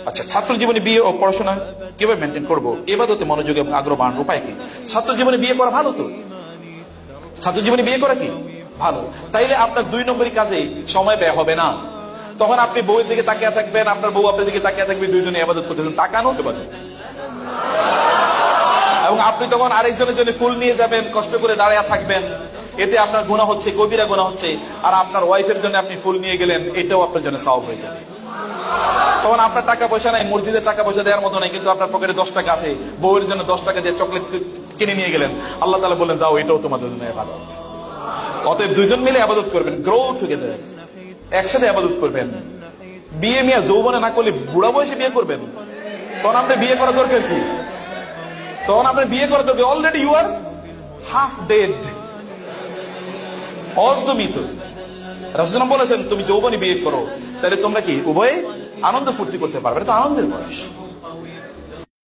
আচ্ছা, ছাত্র জীবনে বিয়ে ও পড়াশোনা কিভাবে মেনটেন করবো, ইবাদতে মনোযোগ এবং আগ্রহ বাড়ানোর উপায় কি? ছাত্র জীবনে বিয়ে করা ভালো তো, ছাত্র জীবনে বিয়ে করা কি ভালো। তাইলে আপনার 2 নম্বরই কাজে সময় ব্যয় হবে না। তখন আপনি বউয়ের দিকে তাকিয়ে থাকবেন, আপনার বউ আপনার দিকে তাকিয়ে থাকবে, দুইজনে ইবাদত করতেছেন, তাকানো ইবাদত। এবং আপনি তখন আরেকজনের জন্য ফুল নিয়ে যাবেন, কষ্ট করে দাঁড়িয়ে থাকবেন, এতে আপনার গুনাহ হচ্ছে, কবিরা গুনাহ হচ্ছে। আর আপনার ওয়াইফের জন্য আপনি ফুল নিয়ে গেলেন, এটাও আপনার জন্য সওয়াব হয়ে যাবে। তখন আপনার টাকা পয়সা নাই, মসজিদের টাকা পয়সা দেওয়ার মতো নাই, কিন্তু আপনার পকেটে 10 টাকা আছে, বউয়ের জন্য 10 টাকা দিয়ে চকলেট কিনে নিয়ে গেলেন, আল্লাহ তাআলা বললেন যাও, এটাও তোমাদের জন্য ইবাদত। অতএব দুইজন মিলে ইবাদত করবেন, গ্রো টুগেদার, একসাথে ইবাদত করবেন। বিয়ে মিয়া যৌবনে না করলে বুড়া বয়সে বিয়ে করবেন, তখন আপনার বিয়ে করা দরকার কি? তখন আপনার বিয়ে করা দরকার, already you are half dead, অর্ধমৃত। রাসূল বলেছেন তুমি যৌবনে বিয়ে করো, তাহলে তোমরা কি উভয়ে আনন্দ ফুর্তি করতে পারবে, এটা তো আনন্দের বয়স।